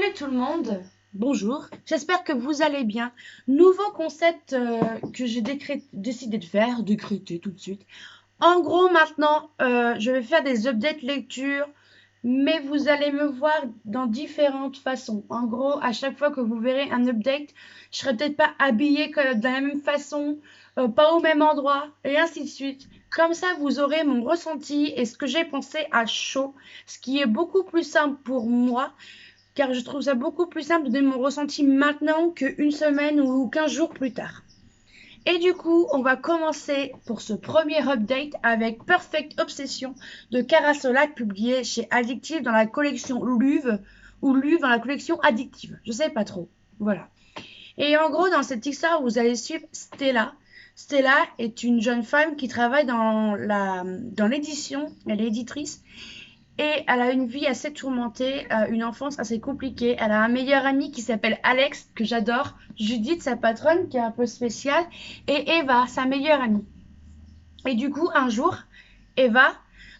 Salut tout le monde, bonjour, j'espère que vous allez bien. Nouveau concept que j'ai décidé de faire, décréter tout de suite. En gros, maintenant, je vais faire des updates lecture, mais vous allez me voir dans différentes façons. En gros, à chaque fois que vous verrez un update, je serai peut-être pas habillée de la même façon, pas au même endroit, et ainsi de suite. Comme ça, vous aurez mon ressenti et ce que j'ai pensé à chaud, ce qui est beaucoup plus simple pour moi car je trouve ça beaucoup plus simple de donner mon ressenti maintenant qu'une semaine ou 15 jours plus tard. Et du coup, on va commencer pour ce premier update avec Perfect Obsession de Cara Solac, publié chez Addictive dans la collection Luve ou Luve dans la collection Addictive. Je sais pas trop. Voilà. Et en gros, dans cette histoire, vous allez suivre Stella. Stella est une jeune femme qui travaille dans l'édition, elle est éditrice, et elle a une vie assez tourmentée, une enfance assez compliquée. Elle a un meilleur ami qui s'appelle Alex, que j'adore, Judith, sa patronne, qui est un peu spéciale, et Eva, sa meilleure amie. Et du coup, un jour, Eva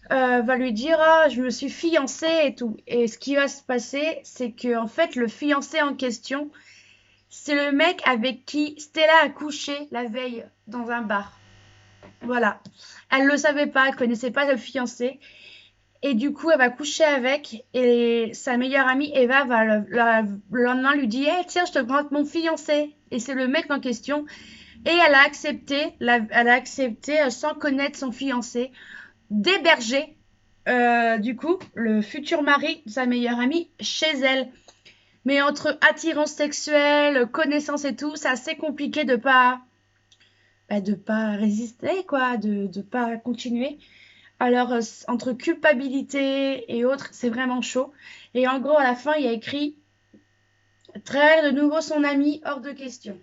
va lui dire oh, je me suis fiancée et tout. Et ce qui va se passer, c'est que en fait, le fiancé en question, c'est le mec avec qui Stella a couché la veille dans un bar. Voilà. Elle ne le savait pas, elle connaissait pas le fiancé. Et du coup, elle va coucher avec et sa meilleure amie Eva va le lendemain lui dire hey, tiens, je te présente mon fiancé. Et c'est le mec en question. Et elle a accepté sans connaître son fiancé, d'héberger du coup le futur mari de sa meilleure amie chez elle. Mais entre attirance sexuelle, connaissance et tout, c'est assez compliqué de pas résister, quoi, de pas continuer. Alors, entre culpabilité et autres, c'est vraiment chaud. Et en gros, à la fin, il y a écrit trahir de nouveau son ami, hors de question.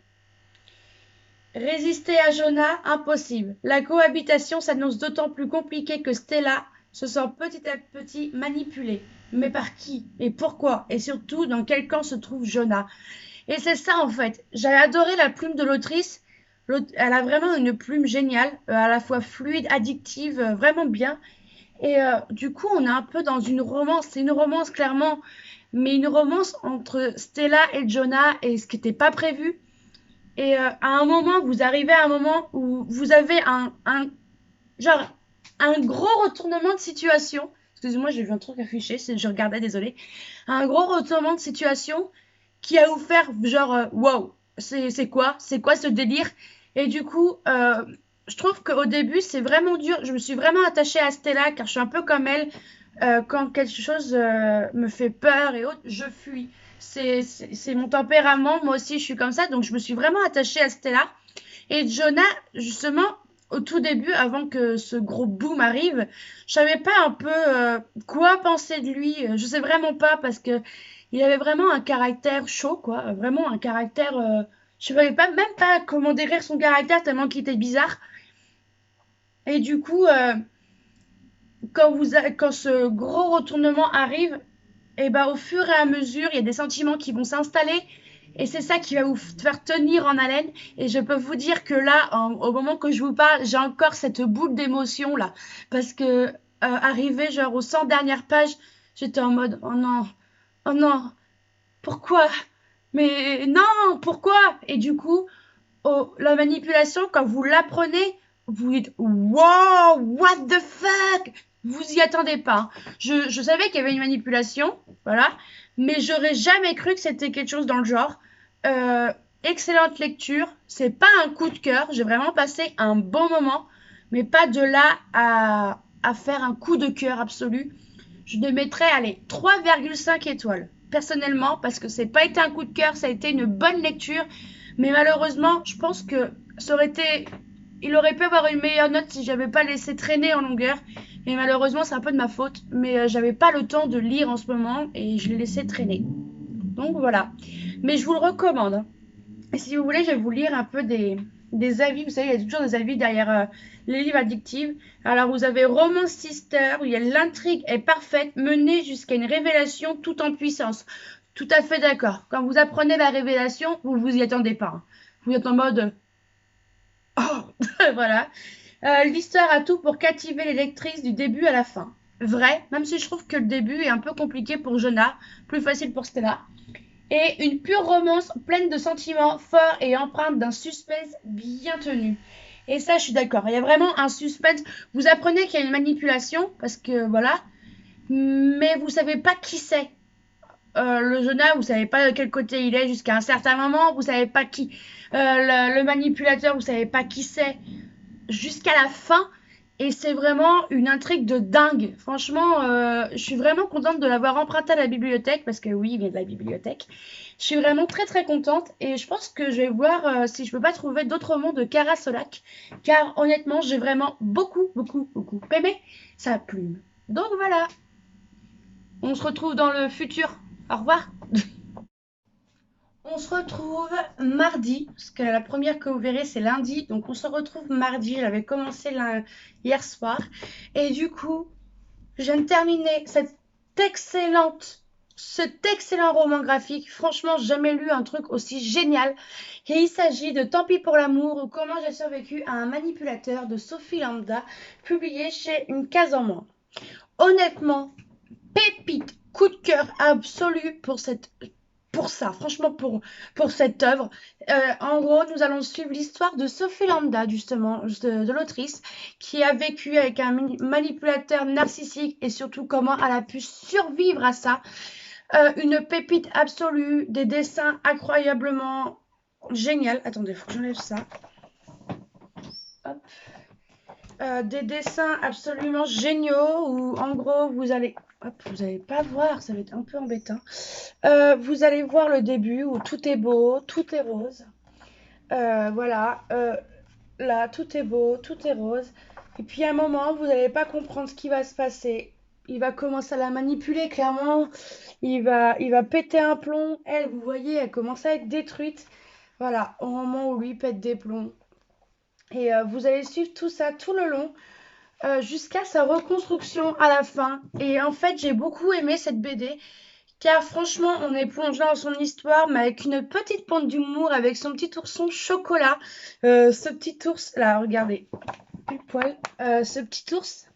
Résister à Jonah, impossible. La cohabitation s'annonce d'autant plus compliquée que Stella se sent petit à petit manipulée. Mais par qui? Et pourquoi? Et surtout, dans quel camp se trouve Jonah? Et c'est ça, en fait. J'ai adoré la plume de l'autrice. Elle a vraiment une plume géniale, à la fois fluide, addictive, vraiment bien. Et du coup, on est un peu dans une romance. C'est une romance, clairement, mais une romance entre Stella et Jonah, et ce qui n'était pas prévu. Et à un moment, vous arrivez à un moment où vous avez genre, un gros retournement de situation. Excusez-moi, j'ai vu un truc affiché, je regardais, désolé. Un gros retournement de situation qui va vous faire genre, wow, c'est quoi? C'est quoi ce délire? Et du coup, je trouve qu'au début, c'est vraiment dur. Je me suis vraiment attachée à Stella car je suis un peu comme elle. Quand quelque chose me fait peur et autres, je fuis. C'est mon tempérament. Moi aussi, je suis comme ça. Donc, je me suis vraiment attachée à Stella. Et Jonah, justement, au tout début, avant que ce gros boom arrive, je savais pas un peu quoi penser de lui. Je sais vraiment pas parce que il avait vraiment un caractère chaud, quoi. Vraiment un caractère. Je savais pas même pas comment décrire son caractère tellement qu'il était bizarre. Et du coup, quand ce gros retournement arrive, et ben au fur et à mesure, il y a des sentiments qui vont s'installer. Et c'est ça qui va vous faire tenir en haleine. Et je peux vous dire que là, au moment que je vous parle, j'ai encore cette boule d'émotion là. Parce que arrivé genre aux 100 dernières pages, j'étais en mode oh non, pourquoi? Mais non, pourquoi? Et du coup, la manipulation, quand vous l'apprenez, vous dites wow, what the fuck? Vous y attendez pas. Je savais qu'il y avait une manipulation, voilà, mais j'aurais jamais cru que c'était quelque chose dans le genre. Excellente lecture, c'est pas un coup de cœur, j'ai vraiment passé un bon moment, mais pas de là à faire un coup de cœur absolu. Je ne mettrais, allez, 3,5 étoiles, personnellement, parce que c'est pas été un coup de cœur, ça a été une bonne lecture, mais malheureusement, je pense que ça aurait été. Il aurait pu avoir une meilleure note si j'avais pas laissé traîner en longueur. Et malheureusement, c'est un peu de ma faute. Mais j'avais pas le temps de lire en ce moment et je l'ai laissé traîner. Donc voilà. Mais je vous le recommande. Et si vous voulez, je vais vous lire un peu des avis. Vous savez, il y a toujours des avis derrière les livres addictifs. Alors, vous avez Romance Sister, où il y a l'intrigue est parfaite, menée jusqu'à une révélation tout en puissance. Tout à fait d'accord. Quand vous apprenez la révélation, vous vous y attendez pas. Hein. Vous êtes en mode oh voilà. L'histoire a tout pour captiver les lectrices du début à la fin. vrai, même si je trouve que le début est un peu compliqué pour Jonah, plus facile pour Stella. Et une pure romance pleine de sentiments forts et empreinte d'un suspense bien tenu. Et ça, je suis d'accord. Il y a vraiment un suspense. Vous apprenez qu'il y a une manipulation, parce que voilà, mais vous savez pas qui c'est. Le Jonah, vous savez pas de quel côté il est jusqu'à un certain moment, vous savez pas qui. Le manipulateur, vous savez pas qui c'est jusqu'à la fin. Et c'est vraiment une intrigue de dingue. Franchement, je suis vraiment contente de l'avoir emprunté à la bibliothèque, parce que oui, il vient de la bibliothèque. Je suis vraiment très très contente et je pense que je vais voir si je peux pas trouver d'autres romans de Kara Solak, car honnêtement, j'ai vraiment beaucoup, beaucoup, beaucoup aimé sa plume. Donc voilà, on se retrouve dans le futur. Au revoir. On se retrouve mardi, parce que la première que vous verrez c'est lundi, donc on se retrouve mardi, j'avais commencé hier soir, et du coup, je viens de terminer cet excellent roman graphique, franchement jamais lu un truc aussi génial, et il s'agit de Tant pis pour l'amour ou Comment j'ai survécu à un manipulateur de Sophie Lambda, publié chez Une case en moins. Honnêtement, pépite, coup de cœur absolu pour ça, franchement pour cette œuvre. En gros, nous allons suivre l'histoire de Sophie Lambda, justement, de l'autrice, qui a vécu avec un manipulateur narcissique et surtout comment elle a pu survivre à ça. Une pépite absolue, des dessins incroyablement géniaux. Attendez, faut que j'enlève ça. Hop. Des dessins absolument géniaux où en gros vous allez pas voir, ça va être un peu embêtant. Vous allez voir le début où tout est beau, tout est rose. Voilà, là tout est beau, tout est rose. Et puis à un moment, vous n'allez pas comprendre ce qui va se passer. Il va commencer à la manipuler, clairement. Il va péter un plomb. Elle, vous voyez, elle commence à être détruite. Voilà, au moment où lui pète des plombs. Et vous allez suivre tout ça tout le long jusqu'à sa reconstruction à la fin. Et en fait, j'ai beaucoup aimé cette BD. Car franchement, on est plongé dans son histoire, mais avec une petite pointe d'humour, avec son petit ourson chocolat. Ce petit ours, là, regardez, pile poil, ce petit ours.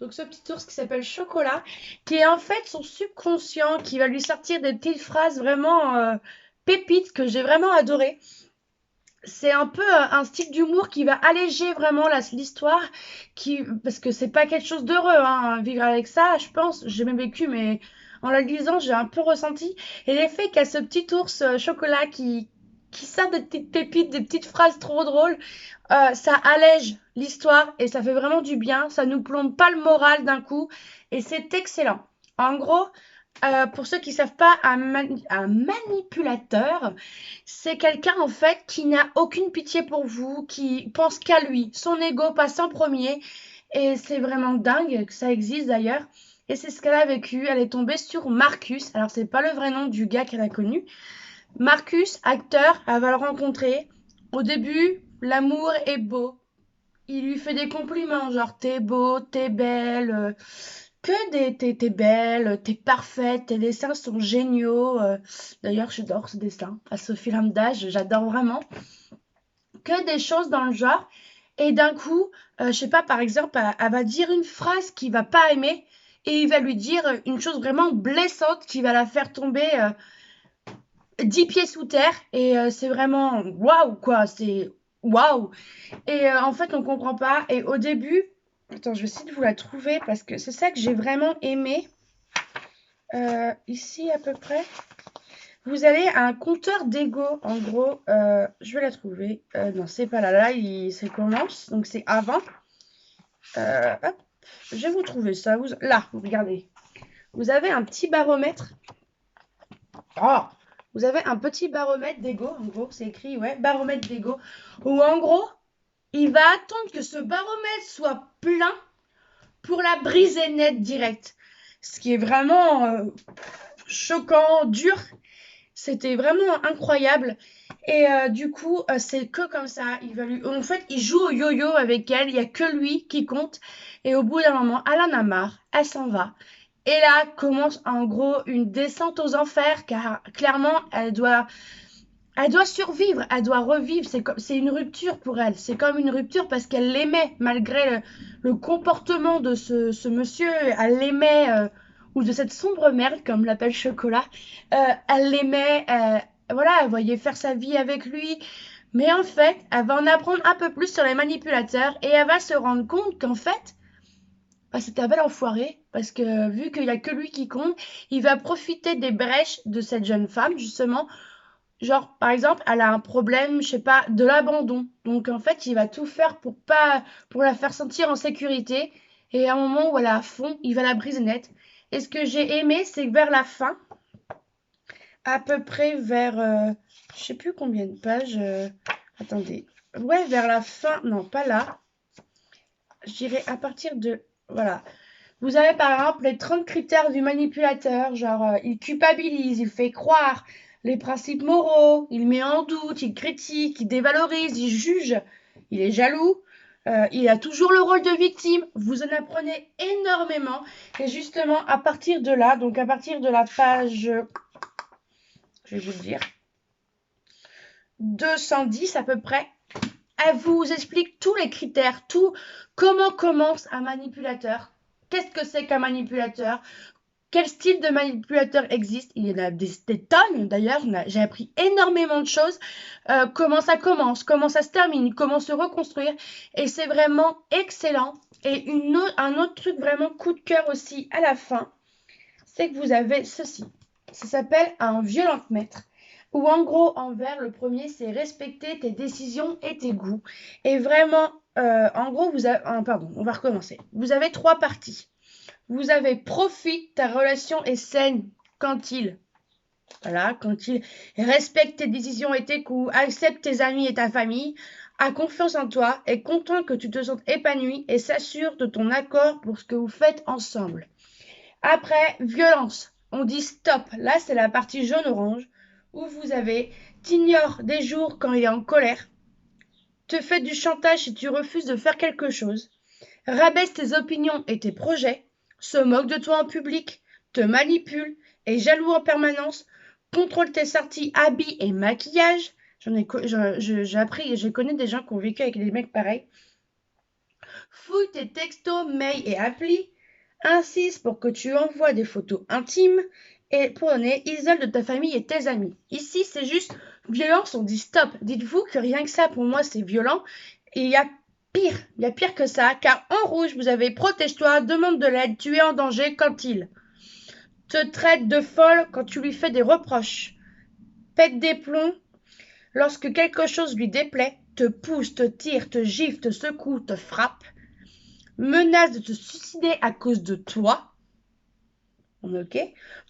Donc ce petit ours qui s'appelle Chocolat, qui est en fait son subconscient, qui va lui sortir des petites phrases vraiment pépites que j'ai vraiment adoré. C'est un peu un style d'humour qui va alléger vraiment l'histoire, parce que c'est pas quelque chose d'heureux, hein, vivre avec ça, je pense. J'ai même vécu, mais en la lisant, j'ai un peu ressenti. Et l'effet qu'a ce petit ours chocolat qui sort des petites pépites, des petites phrases trop drôles, ça allège l'histoire et ça fait vraiment du bien. Ça nous plombe pas le moral d'un coup et c'est excellent. En gros, pour ceux qui ne savent pas, un manipulateur, c'est quelqu'un en fait qui n'a aucune pitié pour vous, qui pense qu'à lui. Son ego passe en premier et c'est vraiment dingue que ça existe d'ailleurs. Et c'est ce qu'elle a vécu. Elle est tombée sur Marcus. Alors c'est pas le vrai nom du gars qu'elle a connu. Marcus, acteur, elle va le rencontrer. Au début, l'amour est beau. Il lui fait des compliments, genre t'es beau, t'es belle, que t'es belle, t'es parfaite, tes dessins sont géniaux. D'ailleurs, j'adore ce dessin. À Sophie Lambda, j'adore vraiment. Que des choses dans le genre. Et d'un coup, je sais pas, par exemple, elle va dire une phrase qu'il va pas aimer et il va lui dire une chose vraiment blessante qui va la faire tomber 10 pieds sous terre. Et c'est vraiment waouh, quoi. C'est waouh. Et en fait, on comprend pas. Et au début, attends, je vais essayer de vous la trouver parce que c'est ça que j'ai vraiment aimé. Ici, à peu près, vous avez un compteur d'ego. En gros, je vais la trouver. Non, c'est pas là. Là, ça commence. Donc, c'est avant. Hop, je vais vous trouver ça. Là, regardez. Vous avez un petit baromètre. Oh, vous avez un petit baromètre d'ego. En gros, c'est écrit, ouais, baromètre d'ego. Où en gros, il va attendre que ce baromètre soit plein pour la briser net direct. Ce qui est vraiment choquant, dur. C'était vraiment incroyable. Et du coup, c'est que comme ça. En fait, il joue au yo-yo avec elle. Il n'y a que lui qui compte. Et au bout d'un moment, elle en a marre. Elle s'en va. Et là commence en gros une descente aux enfers. Car clairement, elle doit Elle doit survivre, elle doit revivre. C'est une rupture pour elle. C'est comme une rupture parce qu'elle l'aimait malgré le comportement de ce monsieur. Elle l'aimait, ou de cette sombre merde, comme l'appelle Chocolat. Elle l'aimait, voilà, elle voyait faire sa vie avec lui. Mais en fait, elle va en apprendre un peu plus sur les manipulateurs et elle va se rendre compte qu'en fait, bah, c'était un bel enfoiré. Parce que vu qu'il n'y a que lui qui compte, il va profiter des brèches de cette jeune femme, justement. Genre, par exemple, elle a un problème, je sais pas, de l'abandon. Donc, en fait, il va tout faire pour la faire sentir en sécurité. Et à un moment où elle est à fond, il va la briser net. Et ce que j'ai aimé, c'est que vers la fin, à peu près vers, je sais plus combien de pages, attendez. Ouais, vers la fin, non, pas là. Je dirais à partir de, voilà. Vous avez par exemple les 30 critères du manipulateur, genre il culpabilise, il fait croire les principes moraux, il met en doute, il critique, il dévalorise, il juge, il est jaloux, il a toujours le rôle de victime. Vous en apprenez énormément. Et justement, à partir de là, donc à partir de la page, je vais vous le dire, 210 à peu près, elle vous explique tous les critères, tout comment commence un manipulateur, qu'est-ce que c'est qu'un manipulateur, quel style de manipulateur existe. Il y en a des tonnes d'ailleurs, j'ai appris énormément de choses, comment ça commence, comment ça se termine, comment se reconstruire, et c'est vraiment excellent. Et un autre truc vraiment coup de cœur aussi à la fin, c'est que vous avez ceci, ça s'appelle un violent maître. Ou en gros, en vert, le premier, c'est respecter tes décisions et tes goûts. Et vraiment, en gros, pardon, on va recommencer. Vous avez trois parties. Vous avez profite, ta relation est saine quand quand il respecte tes décisions et tes coups, accepte tes amis et ta famille, a confiance en toi, est content que tu te sentes épanoui et s'assure de ton accord pour ce que vous faites ensemble. Après, violence. On dit stop. Là, c'est la partie jaune-orange où vous avez t'ignores des jours quand il est en colère, te fait du chantage si tu refuses de faire quelque chose, rabaisse tes opinions et tes projets, se moque de toi en public, te manipule, est jaloux en permanence, contrôle tes sorties, habits et maquillage. J'ai appris et je connais des gens qui ont vécu avec des mecs pareils. Fouille tes textos, mails et applis. Insiste pour que tu envoies des photos intimes. Et pour donner, isole de ta famille et tes amis. Ici, c'est juste violence, on dit stop. Dites-vous que rien que ça, pour moi, c'est violent. Et il y a pire que ça, car en rouge, vous avez protège-toi, demande de l'aide, tu es en danger quand il te traite de folle quand tu lui fais des reproches, pète des plombs lorsque quelque chose lui déplaît, te pousse, te tire, te gifle, te secoue, te frappe, menace de te suicider à cause de toi, ok,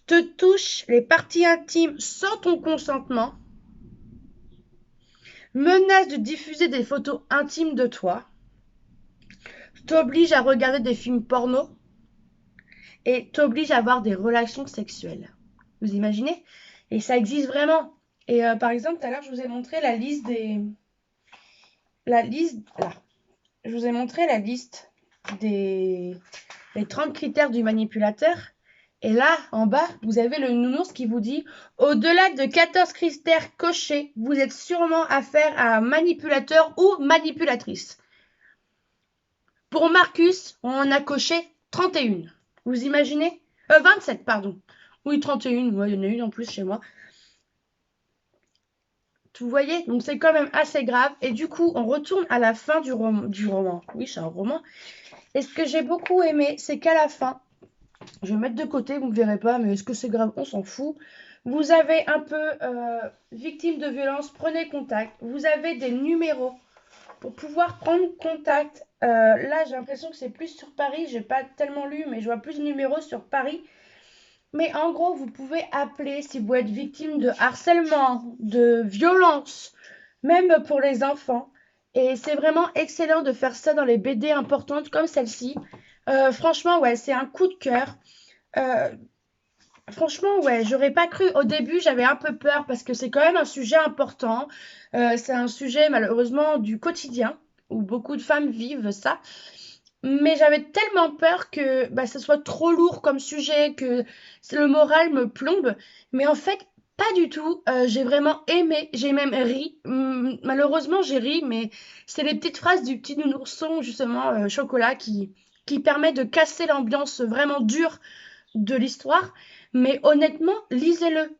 te touche les parties intimes sans ton consentement, menace de diffuser des photos intimes de toi, t'oblige à regarder des films porno et t'oblige à avoir des relations sexuelles. Vous imaginez? Et ça existe vraiment. Et par exemple, tout à l'heure, je vous ai montré la liste des... La liste... Là. Je vous ai montré la liste des... Les 30 critères du manipulateur. Et là, en bas, vous avez le nounours qui vous dit « Au-delà de 14 critères cochés, vous êtes sûrement affaire à un manipulateur ou manipulatrice. » Pour Marcus, on en a coché 31. Vous imaginez 27, pardon. Oui, 31. Ouais, il y en a une en plus chez moi. Vous voyez, donc c'est quand même assez grave. Et du coup, on retourne à la fin du roman. Oui, c'est un roman. Et ce que j'ai beaucoup aimé, c'est qu'à la fin, je vais mettre de côté, vous ne verrez pas, mais est-ce que c'est grave? On s'en fout. Vous avez un peu victime de violence, prenez contact. Vous avez des numéros pour pouvoir prendre contact. Là, j'ai l'impression que c'est plus sur Paris. J'ai pas tellement lu, mais je vois plus de numéros sur Paris. Mais en gros, vous pouvez appeler si vous êtes victime de harcèlement, de violence, même pour les enfants. Et c'est vraiment excellent de faire ça dans les BD importantes comme celle-ci. Franchement, ouais, c'est un coup de cœur. Franchement, ouais, j'aurais pas cru. Au début, j'avais un peu peur parce que c'est quand même un sujet important. C'est un sujet, malheureusement, du quotidien où beaucoup de femmes vivent ça. Mais j'avais tellement peur que ça soit trop lourd comme sujet, que le moral me plombe. Mais en fait, Pas du tout. J'ai vraiment aimé. J'ai même ri. Malheureusement, j'ai ri, mais c'est les petites phrases du petit nounourson, justement, chocolat, qui permet de casser l'ambiance vraiment dure de l'histoire. Mais honnêtement, lisez-le.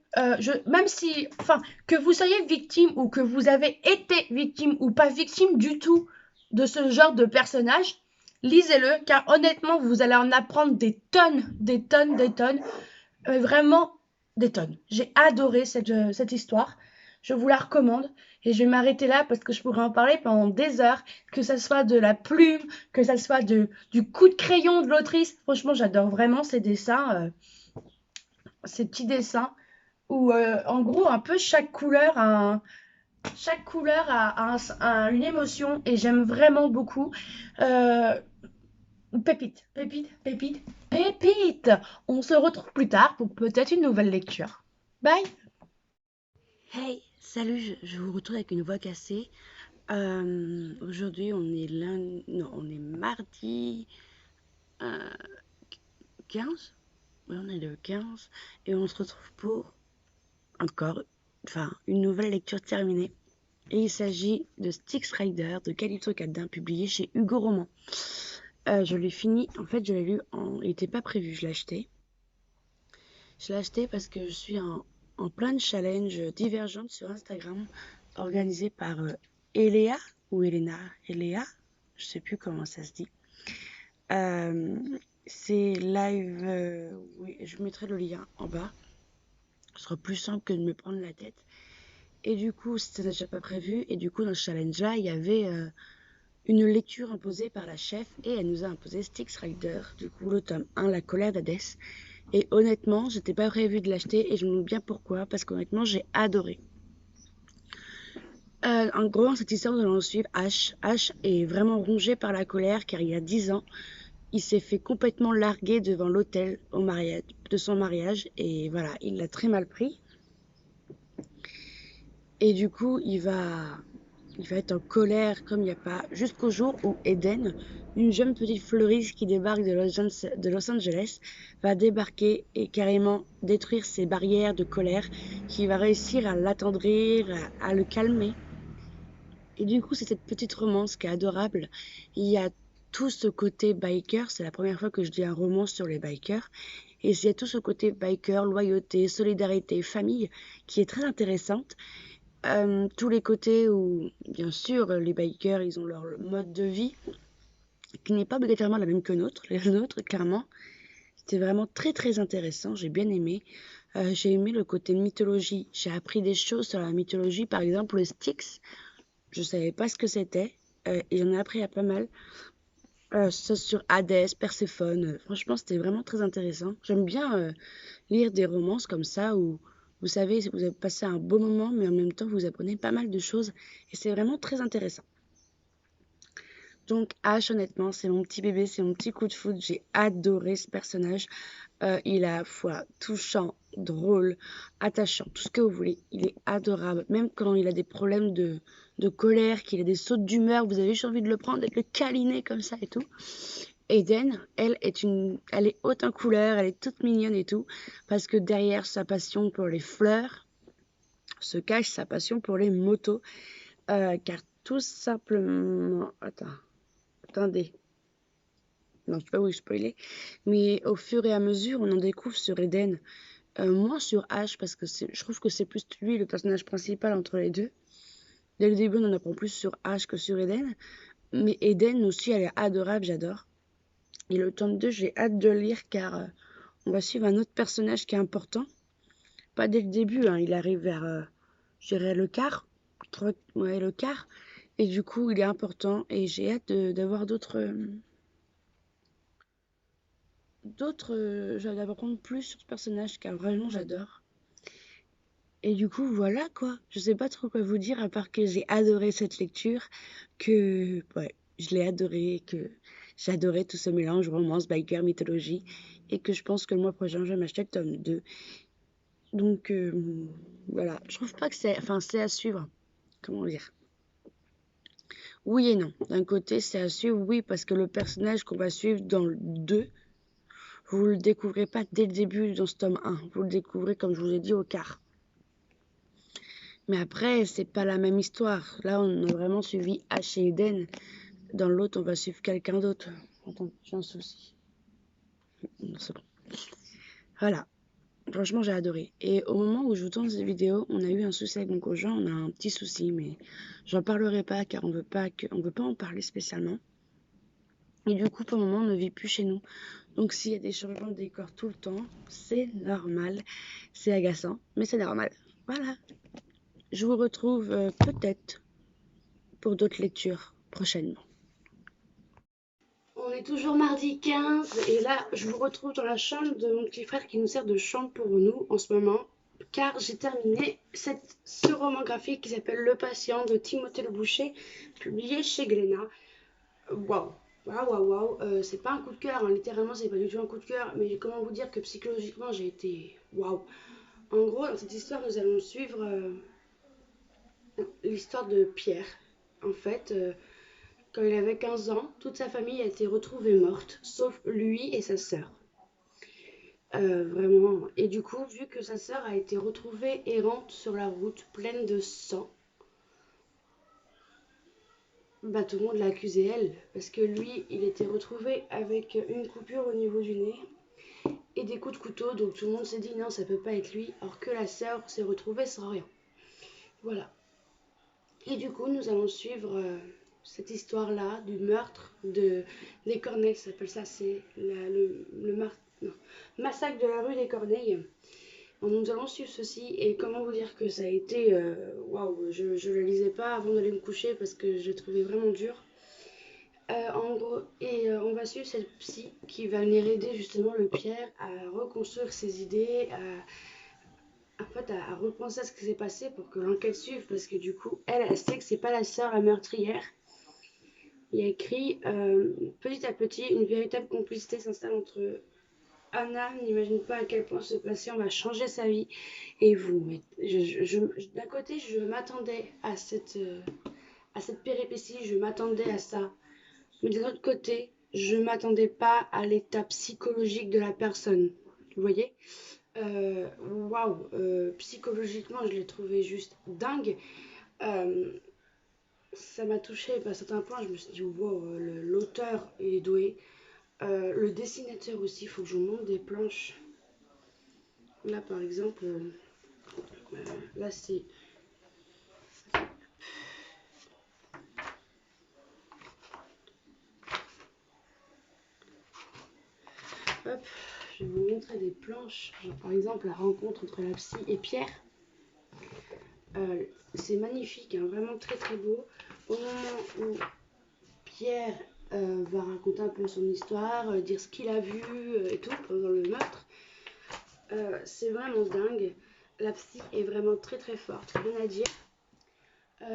Même si, enfin, que vous soyez victime ou que vous avez été victime ou pas victime du tout de ce genre de personnage, lisez-le, car honnêtement, vous allez en apprendre des tonnes, des tonnes, des tonnes. Vraiment des tonnes. J'ai adoré cette histoire. Je vous la recommande et je vais m'arrêter là parce que je pourrais en parler pendant des heures, que ça soit de la plume, que ça soit du coup de crayon de l'autrice. Franchement, j'adore vraiment ces dessins, ces petits dessins où, en gros, un peu chaque couleur a une émotion et j'aime vraiment beaucoup. Euh, Pépite, pépite, pépite, pépite. On se retrouve plus tard pour peut-être une nouvelle lecture. Bye. Hey, salut, je vous retrouve avec une voix cassée. Aujourd'hui, on est lundi, non, on est mardi euh, 15. Oui, on est le 15 et on se retrouve pour encore, une nouvelle lecture terminée. Et il s'agit de Styx Rider de Calypso Cadin, publié chez Hugo Roman. Je l'ai fini, en fait, je l'ai lu, il n'était pas prévu, je l'ai acheté. Je l'ai acheté parce que je suis en plein challenge divergente sur Instagram, organisé par Eléa ou Elena, Eléa, je sais plus comment ça se dit. Euh, c'est live, oui, je mettrai le lien en bas. Ce sera plus simple que de me prendre la tête. Et du coup, c'était déjà pas prévu. Et du coup, dans ce challenge-là, il y avait une lecture imposée par la chef et elle nous a imposé Styx Rider, du coup, le tome 1, La colère d'Hadès. Et honnêtement, j'étais pas prévu de l'acheter et je me demande bien pourquoi, parce qu'honnêtement, j'ai adoré. En gros, dans cette histoire, nous allons suivre H. H est vraiment rongé par la colère car il y a 10 ans, il s'est fait complètement larguer devant l'hôtel au mariage, de son mariage et voilà, il l'a très mal pris. Et du coup, il va être en colère comme il n'y a pas, jusqu'au jour où Eden, une jeune petite fleuriste qui débarque de Los Angeles, va débarquer et carrément détruire ses barrières de colère, qui va réussir à l'attendrir, à le calmer. Et du coup, c'est cette petite romance qui est adorable. Il y a tout ce côté biker, c'est la première fois que je dis un roman sur les bikers, et il y a tout ce côté biker, loyauté, solidarité, famille, qui est très intéressante. Tous les côtés où, bien sûr, les bikers, ils ont leur mode de vie, qui n'est pas obligatoirement la même que nôtre, les nôtres, clairement. C'était vraiment très très intéressant, j'ai bien aimé. J'ai aimé le côté mythologie. J'ai appris des choses sur la mythologie, par exemple le Styx. Je savais pas ce que c'était et j'en ai appris à pas mal. Ça sur Hadès, Perséphone. Franchement, c'était vraiment très intéressant. J'aime bien lire des romances comme ça où vous savez, vous avez passé un beau moment, mais en même temps, vous apprenez pas mal de choses et c'est vraiment très intéressant. Donc, Ash, honnêtement, c'est mon petit bébé, c'est mon petit coup de foudre. J'ai adoré ce personnage. Il est à la fois touchant, drôle, attachant, tout ce que vous voulez. Il est adorable. Même quand il a des problèmes de colère, qu'il a des sautes d'humeur, vous avez juste envie de le prendre et de le câliner comme ça et tout. Eden, elle est haute en couleur, elle est toute mignonne et tout, parce que derrière sa passion pour les fleurs se cache sa passion pour les motos, car tout simplement, attendez, non, je sais pas où spoiler, mais au fur et à mesure, on en découvre sur Eden, moins sur Ash, parce que je trouve que c'est plus lui le personnage principal entre les deux. Dès le début, on en apprend plus sur Ash que sur Eden, mais Eden aussi, elle est adorable, j'adore. Et le tome 2, j'ai hâte de le lire car on va suivre un autre personnage qui est important. Pas dès le début, hein, il arrive vers, je dirais, le quart. Ouais, le quart. Et du coup, il est important et j'ai hâte d'avoir d'apprendre plus sur ce personnage car vraiment j'adore. Et du coup, voilà quoi. Je sais pas trop quoi vous dire à part que j'ai adoré cette lecture, que ouais, je l'ai adoré, que j'adorais tout ce mélange romance, biker, mythologie et que je pense que le mois prochain, je vais m'acheter le tome 2. Donc voilà, je trouve pas que c'est à suivre. Comment dire? Oui et non. D'un côté, c'est à suivre, oui, parce que le personnage qu'on va suivre dans le 2, vous le découvrez pas dès le début dans ce tome 1. Vous le découvrez, comme je vous ai dit, au quart. Mais après, c'est pas la même histoire. Là, on a vraiment suivi Ash et Eden. Dans l'autre, on va suivre quelqu'un d'autre. Attends, j'ai un souci. Non, c'est bon. Voilà. Franchement, j'ai adoré. Et au moment où je vous tourne cette vidéo, on a eu un souci avec mon conjoint. On a un petit souci, mais j'en parlerai pas car on veut pas en parler spécialement. Et du coup, pour le moment, on ne vit plus chez nous. Donc, s'il y a des changements de décor tout le temps, c'est normal. C'est agaçant, mais c'est normal. Voilà. Je vous retrouve peut-être pour d'autres lectures prochainement. On est toujours mardi 15 et là, je vous retrouve dans la chambre de mon petit frère qui nous sert de chambre pour nous en ce moment. Car j'ai terminé ce roman graphique qui s'appelle Le Patient de Timothée Le Boucher, publié chez Glénat. Waouh! Waouh, waouh, waouh! C'est pas un coup de cœur, hein, littéralement, c'est pas du tout un coup de cœur, mais comment vous dire que psychologiquement j'ai été waouh! En gros, dans cette histoire, nous allons suivre l'histoire de Pierre. En fait, quand il avait 15 ans, toute sa famille a été retrouvée morte, sauf lui et sa sœur. Vraiment. Et du coup, vu que sa sœur a été retrouvée errante sur la route, pleine de sang, bah tout le monde l'a accusé elle, parce que lui, il était retrouvé avec une coupure au niveau du nez et des coups de couteau, donc tout le monde s'est dit non, ça peut pas être lui, alors que la sœur s'est retrouvée sans rien. Voilà. Et du coup, nous allons suivre cette histoire-là du meurtre des Corneilles, ça s'appelle ça, c'est massacre de la rue des Corneilles. Nous allons suivre ceci et comment vous dire que ça a été waouh, je ne la lisais pas avant d'aller me coucher parce que je l'ai trouvé vraiment dur. En gros, et on va suivre cette psy qui va venir aider justement le Pierre à reconstruire ses idées, en fait, à repenser à ce qui s'est passé pour que l'enquête suive parce que du coup, elle sait que c'est pas la sœur la meurtrière. Il y a écrit petit à petit une véritable complicité s'installe entre eux. Anna n'imagine pas à quel point ce patient va changer sa vie et vous. Mais d'un côté, je m'attendais à cette péripétie, je m'attendais à ça. Mais de l'autre côté, je m'attendais pas à l'état psychologique de la personne. Vous voyez? Waouh! Psychologiquement, je l'ai trouvé juste dingue. Euh, Ça m'a touchée à un certain point. Je me suis dit, wow, l'auteur est doué. Le dessinateur aussi, il faut que je vous montre des planches. Là, par exemple, là, c'est. Hop, je vais vous montrer des planches. Genre, par exemple, la rencontre entre la psy et Pierre. C'est magnifique, hein, vraiment très très beau. Au moment où Pierre va raconter un peu son histoire, dire ce qu'il a vu et tout pendant le meurtre, c'est vraiment dingue. La psy est vraiment très très forte, rien à dire.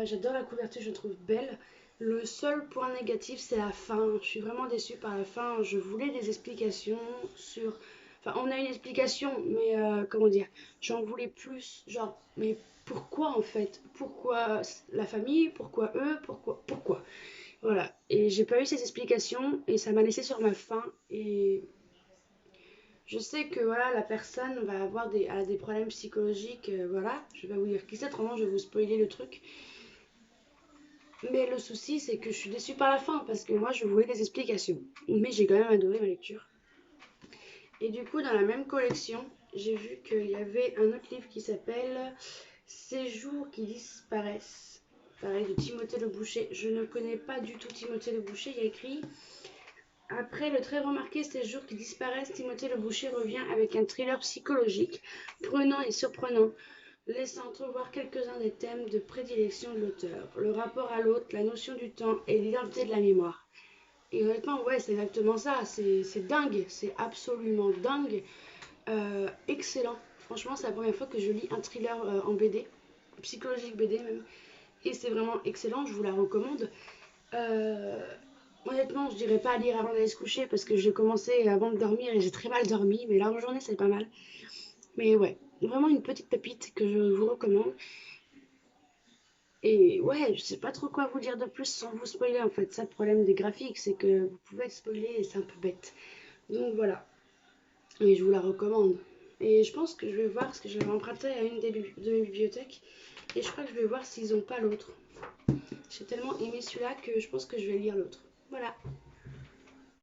J'adore la couverture, je la trouve belle. Le seul point négatif, c'est la fin. Je suis vraiment déçue par la fin. Je voulais des explications sur. Enfin, on a une explication, mais comment dire, j'en voulais plus. Genre, mais pourquoi en fait? Pourquoi la famille? Pourquoi eux? Pourquoi? Voilà. Et j'ai pas eu ces explications et ça m'a laissé sur ma faim. Et je sais que voilà, la personne va avoir elle a des problèmes psychologiques. Voilà. Je vais pas vous dire qui c'est, autrement je vais vous spoiler le truc. Mais le souci, c'est que je suis déçue par la fin parce que moi, je voulais des explications. Mais j'ai quand même adoré ma lecture. Et du coup, dans la même collection, j'ai vu qu'il y avait un autre livre qui s'appelle Ces jours qui disparaissent. Pareil, de Timothée Le Boucher. Je ne connais pas du tout Timothée Le Boucher. Il y a écrit après le très remarqué Ces jours qui disparaissent, Timothée Le Boucher revient avec un thriller psychologique, prenant et surprenant, laissant entrevoir quelques-uns des thèmes de prédilection de l'auteur, le rapport à l'autre, la notion du temps et l'identité de la mémoire. Et honnêtement, ouais, c'est exactement ça, c'est dingue, c'est absolument dingue, excellent. Franchement, c'est la première fois que je lis un thriller en BD, psychologique BD même, et c'est vraiment excellent, je vous la recommande. Euh, Honnêtement, je dirais pas à lire avant d'aller se coucher parce que j'ai commencé avant de dormir et j'ai très mal dormi, mais là en journée c'est pas mal. Mais ouais, vraiment une petite pépite que je vous recommande. Et ouais, je sais pas trop quoi vous dire de plus sans vous spoiler en fait. Ça, le problème des graphiques, c'est que vous pouvez être spoilé et c'est un peu bête. Donc voilà, et je vous la recommande. Et je pense que je vais voir parce que je vais emprunter à une de mes bibliothèques. Et je crois que je vais voir s'ils n'ont pas l'autre. J'ai tellement aimé celui-là que je pense que je vais lire l'autre. Voilà.